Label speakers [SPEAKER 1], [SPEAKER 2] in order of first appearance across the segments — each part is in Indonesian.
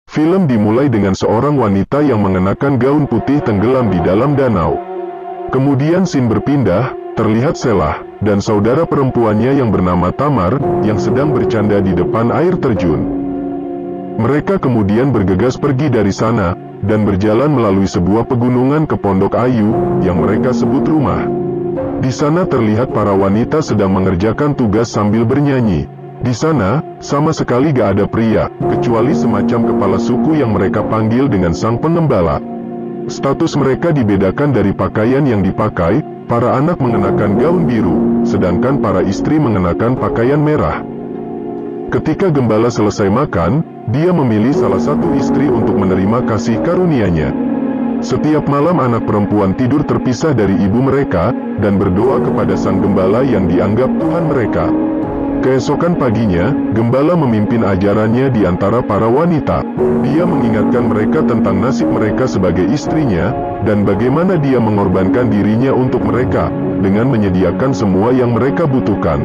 [SPEAKER 1] Film dimulai dengan seorang wanita yang mengenakan gaun putih tenggelam di dalam danau. Kemudian scene berpindah, terlihat Shelah dan saudara perempuannya yang bernama Tamar yang sedang bercanda di depan air terjun. Mereka kemudian bergegas pergi dari sana dan berjalan melalui sebuah pegunungan ke Pondok Ayu yang mereka sebut rumah. Di sana terlihat para wanita sedang mengerjakan tugas sambil bernyanyi. Di sana, sama sekali gak ada pria, kecuali semacam kepala suku yang mereka panggil dengan sang pengembala. Status mereka dibedakan dari pakaian yang dipakai, para anak mengenakan gaun biru, sedangkan para istri mengenakan pakaian merah. Ketika gembala selesai makan, dia memilih salah satu istri untuk menerima kasih karunia-Nya. Setiap malam anak perempuan tidur terpisah dari ibu mereka, dan berdoa kepada sang gembala yang dianggap Tuhan mereka. Keesokan paginya, gembala memimpin ajarannya di antara para wanita. Dia mengingatkan mereka tentang nasib mereka sebagai istrinya, dan bagaimana dia mengorbankan dirinya untuk mereka, dengan menyediakan semua yang mereka butuhkan.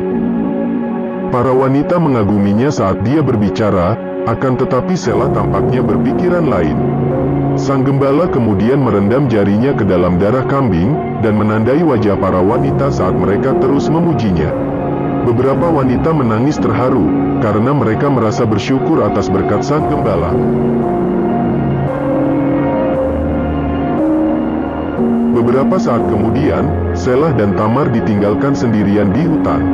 [SPEAKER 1] Para wanita mengaguminya saat dia berbicara, akan tetapi Shelah tampaknya berpikiran lain. Sang gembala kemudian merendam jarinya ke dalam darah kambing, dan menandai wajah para wanita saat mereka terus memujinya. Beberapa wanita menangis terharu, karena mereka merasa bersyukur atas berkat sang gembala. Beberapa saat kemudian, Shelah dan Tamar ditinggalkan sendirian di hutan.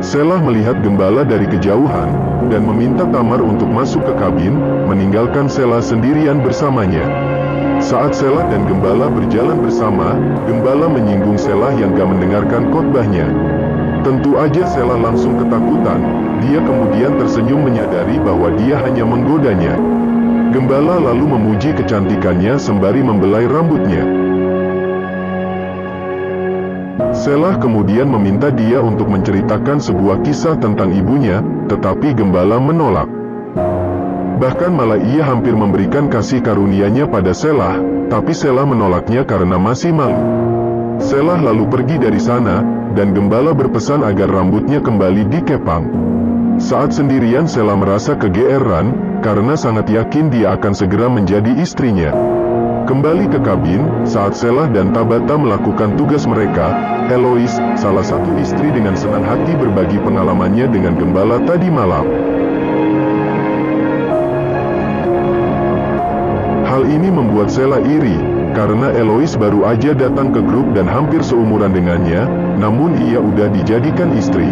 [SPEAKER 1] Shelah melihat gembala dari kejauhan, dan meminta Tamar untuk masuk ke kabin, meninggalkan Shelah sendirian bersamanya. Saat Shelah dan gembala berjalan bersama, gembala menyinggung Shelah yang gak mendengarkan khotbahnya. Tentu aja Shelah langsung ketakutan, dia kemudian tersenyum menyadari bahwa dia hanya menggodanya. Gembala lalu memuji kecantikannya sembari membelai rambutnya. Shelah kemudian meminta dia untuk menceritakan sebuah kisah tentang ibunya, tetapi gembala menolak. Bahkan malah ia hampir memberikan kasih karunia-Nya pada Shelah, tapi Shelah menolaknya karena masih malu. Shelah lalu pergi dari sana, dan gembala berpesan agar rambutnya kembali dikepang. Saat sendirian Shelah merasa kegeeran, karena sangat yakin dia akan segera menjadi istrinya. Kembali ke kabin, saat Shelah dan Tabata melakukan tugas mereka, Eloise, salah satu istri dengan senang hati berbagi pengalamannya dengan gembala tadi malam. Hal ini membuat Shelah iri, karena Eloise baru aja datang ke grup dan hampir seumuran dengannya, namun ia udah dijadikan istri.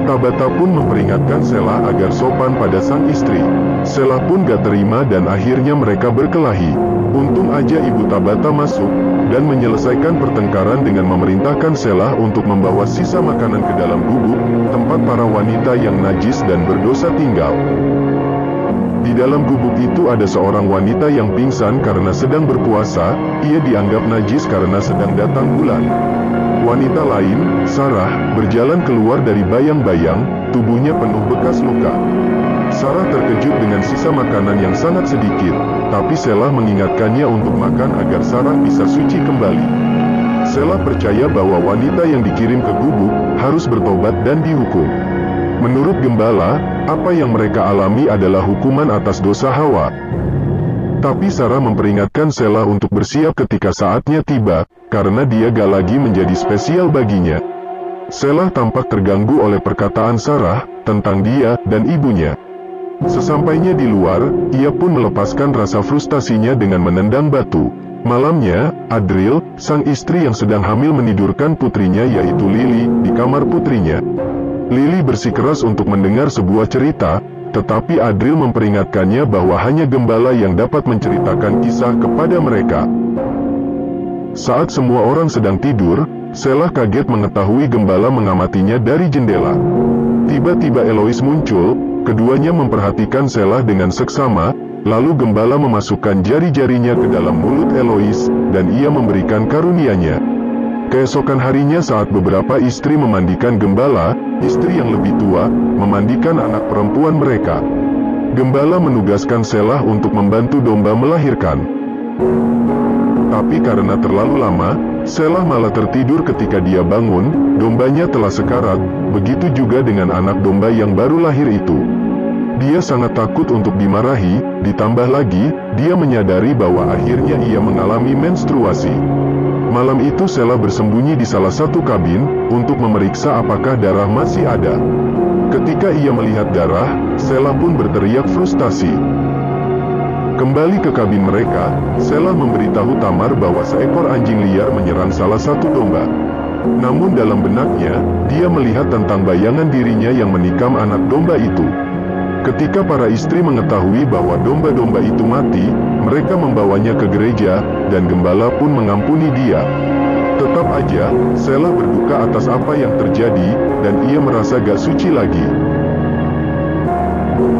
[SPEAKER 1] Tabata pun memperingatkan Shelah agar sopan pada sang istri. Shelah pun gak terima dan akhirnya mereka berkelahi. Untung aja ibu Tabata masuk, dan menyelesaikan pertengkaran dengan memerintahkan Shelah untuk membawa sisa makanan ke dalam gubuk, tempat para wanita yang najis dan berdosa tinggal. Di dalam gubuk itu ada seorang wanita yang pingsan karena sedang berpuasa, ia dianggap najis karena sedang datang bulan. Wanita lain, Sarah, berjalan keluar dari bayang-bayang, tubuhnya penuh bekas luka. Sarah terkejut dengan sisa makanan yang sangat sedikit, tapi Shelah mengingatkannya untuk makan agar Sarah bisa suci kembali. Shelah percaya bahwa wanita yang dikirim ke gubuk harus bertobat dan dihukum. Menurut gembala, apa yang mereka alami adalah hukuman atas dosa Hawa. Tapi Sarah memperingatkan Shelah untuk bersiap ketika saatnya tiba, karena dia gak lagi menjadi spesial baginya. Shelah tampak terganggu oleh perkataan Sarah tentang dia dan ibunya. Sesampainya di luar, ia pun melepaskan rasa frustasinya dengan menendang batu. Malamnya, Adril, sang istri yang sedang hamil menidurkan putrinya yaitu Lily, di kamar putrinya. Lily bersikeras untuk mendengar sebuah cerita, tetapi Adril memperingatkannya bahwa hanya gembala yang dapat menceritakan kisah kepada mereka. Saat semua orang sedang tidur, Shelah kaget mengetahui gembala mengamatinya dari jendela. Tiba-tiba Eloise muncul, keduanya memperhatikan Shelah dengan seksama, lalu gembala memasukkan jari-jarinya ke dalam mulut Eloise, dan ia memberikan karunia-Nya. Keesokan harinya saat beberapa istri memandikan gembala, istri yang lebih tua, memandikan anak perempuan mereka. Gembala menugaskan Shelah untuk membantu domba melahirkan. Tapi karena terlalu lama, Shelah malah tertidur ketika dia bangun, dombanya telah sekarat, begitu juga dengan anak domba yang baru lahir itu. Dia sangat takut untuk dimarahi, ditambah lagi, dia menyadari bahwa akhirnya ia mengalami menstruasi. Malam itu Sheila bersembunyi di salah satu kabin, untuk memeriksa apakah darah masih ada. Ketika ia melihat darah, Sheila pun berteriak frustasi. Kembali ke kabin mereka, Sheila memberitahu Tamar bahwa seekor anjing liar menyerang salah satu domba. Namun dalam benaknya, dia melihat tentang bayangan dirinya yang menikam anak domba itu. Ketika para istri mengetahui bahwa domba-domba itu mati, mereka membawanya ke gereja, dan gembala pun mengampuni dia. Tetap aja, Sheila berduka atas apa yang terjadi, dan ia merasa gak suci lagi.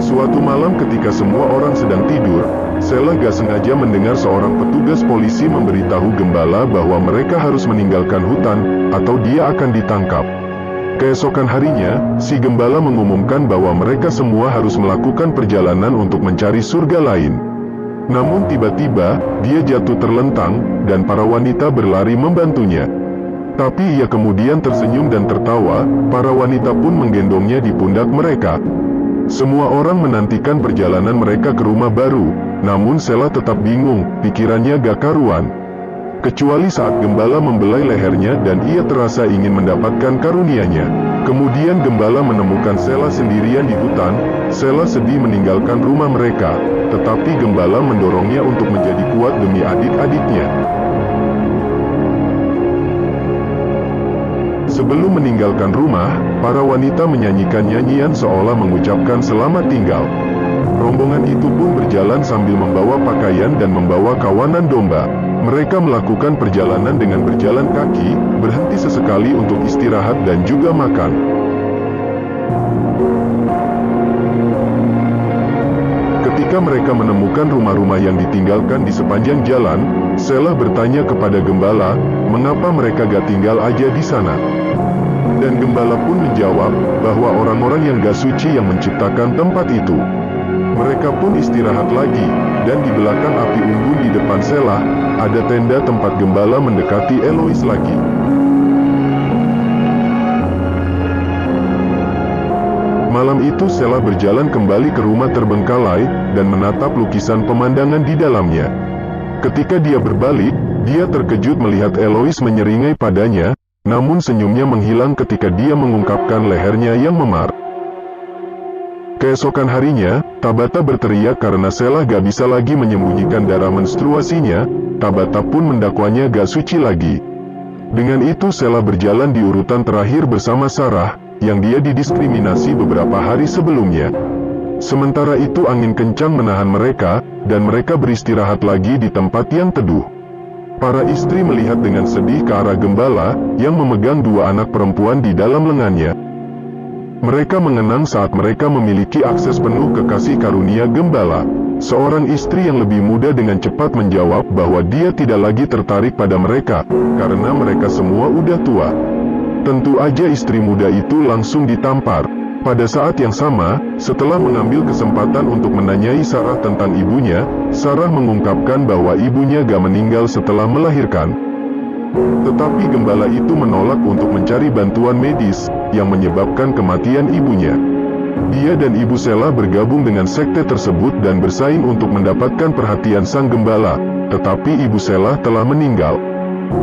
[SPEAKER 1] Suatu malam ketika semua orang sedang tidur, Sheila gak sengaja mendengar seorang petugas polisi memberitahu gembala bahwa mereka harus meninggalkan hutan, atau dia akan ditangkap. Keesokan harinya, si gembala mengumumkan bahwa mereka semua harus melakukan perjalanan untuk mencari surga lain. Namun tiba-tiba, dia jatuh terlentang, dan para wanita berlari membantunya. Tapi ia kemudian tersenyum dan tertawa, para wanita pun menggendongnya di pundak mereka. Semua orang menantikan perjalanan mereka ke rumah baru, namun Sheila tetap bingung, pikirannya gak karuan. Kecuali saat gembala membelai lehernya dan ia terasa ingin mendapatkan karunia-Nya. Kemudian gembala menemukan Sheila sendirian di hutan. Sheila sedih meninggalkan rumah mereka, tetapi gembala mendorongnya untuk menjadi kuat demi adik-adiknya. Sebelum meninggalkan rumah, para wanita menyanyikan nyanyian seolah mengucapkan selamat tinggal. Rombongan itu pun berjalan sambil membawa pakaian dan membawa kawanan domba. Mereka melakukan perjalanan dengan berjalan kaki, berhenti sesekali untuk istirahat dan juga makan. Ketika mereka menemukan rumah-rumah yang ditinggalkan di sepanjang jalan, Sheila bertanya kepada gembala, mengapa mereka gak tinggal aja di sana? Dan gembala pun menjawab, bahwa orang-orang yang gak suci yang menciptakan tempat itu. Mereka pun istirahat lagi, dan di belakang api unggun di depan Sheila, ada tenda tempat gembala mendekati Elois lagi. Malam itu Sheila berjalan kembali ke rumah terbengkalai, dan menatap lukisan pemandangan di dalamnya. Ketika dia berbalik, dia terkejut melihat Elois menyeringai padanya, namun senyumnya menghilang ketika dia mengungkapkan lehernya yang memar. Keesokan harinya, Tabata berteriak karena Sheila gak bisa lagi menyembunyikan darah menstruasinya. Tabata pun mendakwanya gak suci lagi. Dengan itu Sheila berjalan di urutan terakhir bersama Sarah, yang dia didiskriminasi beberapa hari sebelumnya. Sementara itu angin kencang menahan mereka, dan mereka beristirahat lagi di tempat yang teduh. Para istri melihat dengan sedih ke arah gembala, yang memegang dua anak perempuan di dalam lengannya. Mereka mengenang saat mereka memiliki akses penuh ke kasih karunia gembala. Seorang istri yang lebih muda dengan cepat menjawab bahwa dia tidak lagi tertarik pada mereka, karena mereka semua udah tua. Tentu aja istri muda itu langsung ditampar. Pada saat yang sama, setelah mengambil kesempatan untuk menanyai Sarah tentang ibunya, Sarah mengungkapkan bahwa ibunya gak meninggal setelah melahirkan. Tetapi gembala itu menolak untuk mencari bantuan medis, yang menyebabkan kematian ibunya. Dia dan ibu Sheila bergabung dengan sekte tersebut dan bersaing untuk mendapatkan perhatian sang gembala, tetapi ibu Sheila telah meninggal.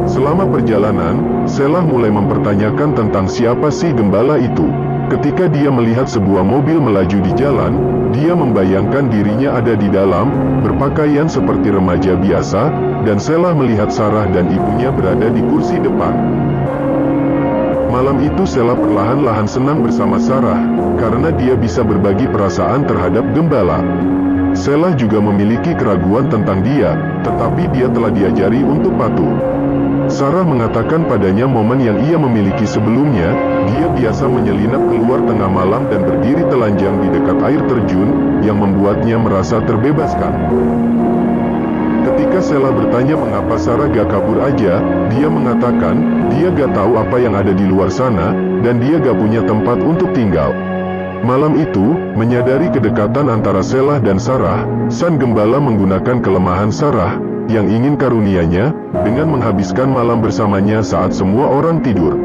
[SPEAKER 1] Selama perjalanan, Sheila mulai mempertanyakan tentang siapa si gembala itu. Ketika dia melihat sebuah mobil melaju di jalan, dia membayangkan dirinya ada di dalam, berpakaian seperti remaja biasa, dan Sheila melihat Sarah dan ibunya berada di kursi depan. Malam itu Sheila perlahan-lahan senang bersama Sarah, karena dia bisa berbagi perasaan terhadap gembala. Sheila juga memiliki keraguan tentang dia, tetapi dia telah diajari untuk patuh. Sarah mengatakan padanya momen yang ia memiliki sebelumnya, dia biasa menyelinap keluar tengah malam dan berdiri telanjang di dekat air terjun, yang membuatnya merasa terbebaskan. Ketika Sheila bertanya mengapa Sarah gak kabur aja, dia mengatakan, dia gak tahu apa yang ada di luar sana, dan dia gak punya tempat untuk tinggal. Malam itu, menyadari kedekatan antara Sheila dan Sarah, sang gembala menggunakan kelemahan Sarah, yang ingin karunianya, dengan menghabiskan malam bersamanya saat semua orang tidur.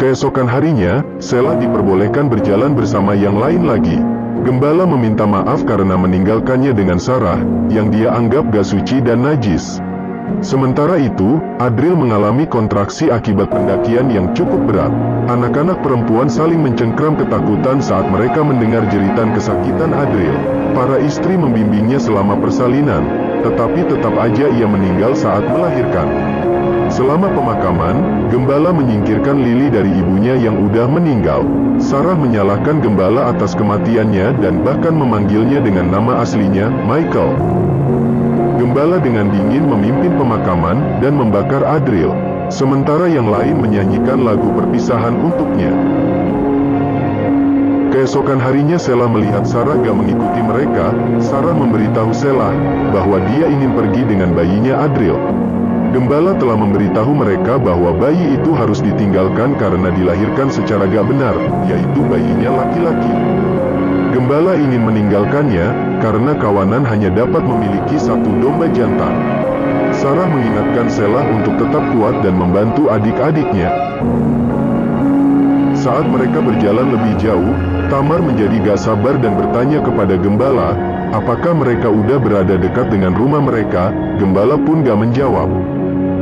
[SPEAKER 1] Keesokan harinya, Shelah diperbolehkan berjalan bersama yang lain lagi. Gembala meminta maaf karena meninggalkannya dengan Sarah, yang dia anggap gak suci dan najis. Sementara itu, Adriel mengalami kontraksi akibat pendakian yang cukup berat. Anak-anak perempuan saling mencengkram ketakutan saat mereka mendengar jeritan kesakitan Adriel. Para istri membimbingnya selama persalinan, tetapi tetap aja ia meninggal saat melahirkan. Selama pemakaman, Gembala menyingkirkan Lily dari ibunya yang udah meninggal. Sarah menyalahkan Gembala atas kematiannya dan bahkan memanggilnya dengan nama aslinya, Michael. Gembala dengan dingin memimpin pemakaman dan membakar Adriel, sementara yang lain menyanyikan lagu perpisahan untuknya. Keesokan harinya Shelah melihat Sarah gak mengikuti mereka. Sarah memberitahu Shelah bahwa dia ingin pergi dengan bayinya Adriel. Gembala telah memberitahu mereka bahwa bayi itu harus ditinggalkan karena dilahirkan secara gak benar, yaitu bayinya laki-laki. Gembala ingin meninggalkannya, karena kawanan hanya dapat memiliki satu domba jantan. Sarah mengingatkan Shelah untuk tetap kuat dan membantu adik-adiknya. Saat mereka berjalan lebih jauh, Tamar menjadi gak sabar dan bertanya kepada Gembala, apakah mereka udah berada dekat dengan rumah mereka. Gembala pun gak menjawab.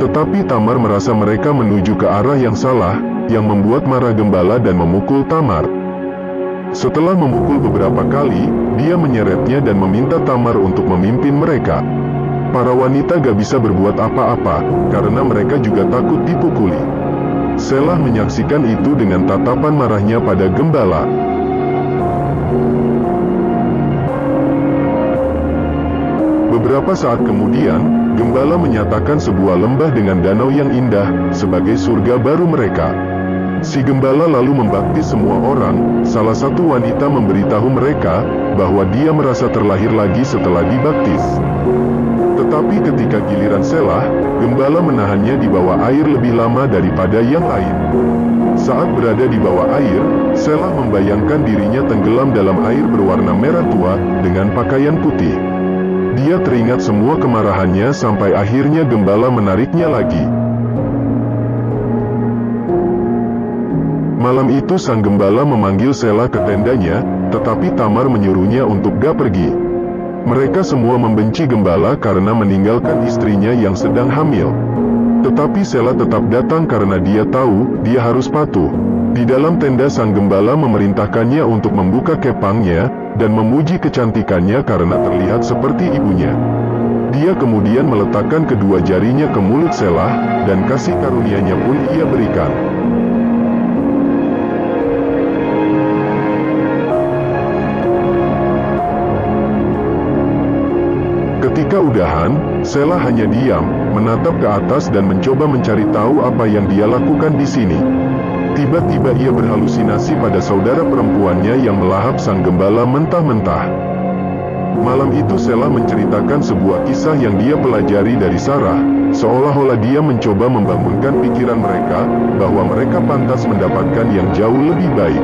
[SPEAKER 1] Tetapi Tamar merasa mereka menuju ke arah yang salah, yang membuat marah Gembala dan memukul Tamar. Setelah memukul beberapa kali, dia menyeretnya dan meminta Tamar untuk memimpin mereka. Para wanita gak bisa berbuat apa-apa, karena mereka juga takut dipukuli. Shelah menyaksikan itu dengan tatapan marahnya pada Gembala. Beberapa saat kemudian, Gembala menyatakan sebuah lembah dengan danau yang indah, sebagai surga baru mereka. Si Gembala lalu membaptis semua orang. Salah satu wanita memberitahu mereka, bahwa dia merasa terlahir lagi setelah dibaptis. Tetapi ketika giliran Shelah, Gembala menahannya di bawah air lebih lama daripada yang lain. Saat berada di bawah air, Shelah membayangkan dirinya tenggelam dalam air berwarna merah tua, dengan pakaian putih. Dia teringat semua kemarahannya sampai akhirnya Gembala menariknya lagi. Malam itu sang Gembala memanggil Shelah ke tendanya, tetapi Tamar menyuruhnya untuk gak pergi. Mereka semua membenci Gembala karena meninggalkan istrinya yang sedang hamil. Tetapi Shelah tetap datang karena dia tahu, dia harus patuh. Di dalam tenda sang Gembala memerintahkannya untuk membuka kepangnya, dan memuji kecantikannya karena terlihat seperti ibunya. Dia kemudian meletakkan kedua jarinya ke mulut Shelah, dan kasih karunia-Nya pun ia berikan. Ketika udahan, Shelah hanya diam, menatap ke atas dan mencoba mencari tahu apa yang dia lakukan di sini. Tiba-tiba ia berhalusinasi pada saudara perempuannya yang melahap sang Gembala mentah-mentah. Malam itu Shelah menceritakan sebuah kisah yang dia pelajari dari Sarah, seolah-olah dia mencoba membangunkan pikiran mereka, bahwa mereka pantas mendapatkan yang jauh lebih baik.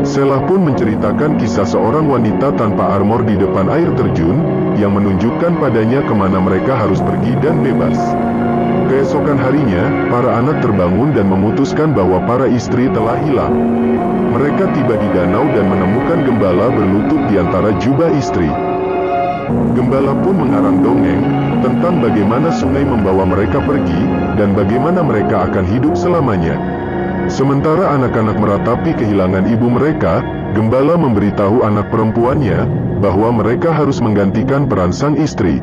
[SPEAKER 1] Shelah pun menceritakan kisah seorang wanita tanpa armor di depan air terjun, yang menunjukkan padanya kemana mereka harus pergi dan bebas. Keesokan harinya, para anak terbangun dan memutuskan bahwa para istri telah hilang. Mereka tiba di danau dan menemukan Gembala berlutut di antara jubah istri. Gembala pun mengarang dongeng, tentang bagaimana sungai membawa mereka pergi, dan bagaimana mereka akan hidup selamanya. Sementara anak-anak meratapi kehilangan ibu mereka, Gembala memberitahu anak perempuannya, bahwa mereka harus menggantikan peran sang istri.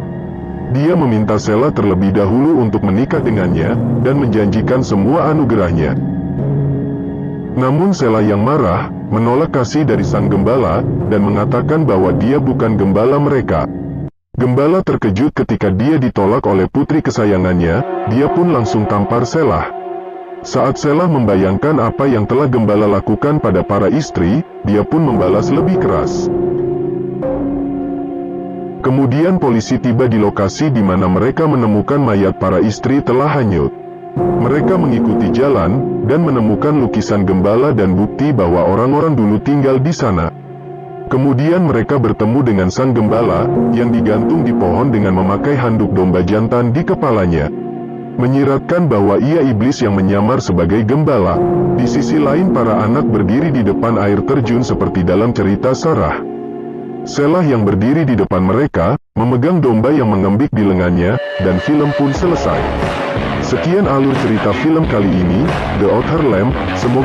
[SPEAKER 1] Dia meminta Shelah terlebih dahulu untuk menikah dengannya, dan menjanjikan semua anugerahnya. Namun Shelah yang marah, menolak kasih dari sang Gembala, dan mengatakan bahwa dia bukan Gembala mereka. Gembala terkejut ketika dia ditolak oleh putri kesayangannya, dia pun langsung tampar Shelah. Saat Shelah membayangkan apa yang telah Gembala lakukan pada para istri, dia pun membalas lebih keras. Kemudian polisi tiba di lokasi di mana mereka menemukan mayat para istri telah hanyut. Mereka mengikuti jalan, dan menemukan lukisan Gembala dan bukti bahwa orang-orang dulu tinggal di sana. Kemudian mereka bertemu dengan sang Gembala, yang digantung di pohon dengan memakai handuk domba jantan di kepalanya. menyiratkan bahwa ia iblis yang menyamar sebagai gembala. Di sisi lain, para anak berdiri di depan air terjun seperti dalam cerita Sarah. Shelah yang berdiri di depan mereka, memegang domba yang mengembik di lengannya, dan film pun selesai. Sekian alur cerita film kali ini, The Outer Lamp. Semoga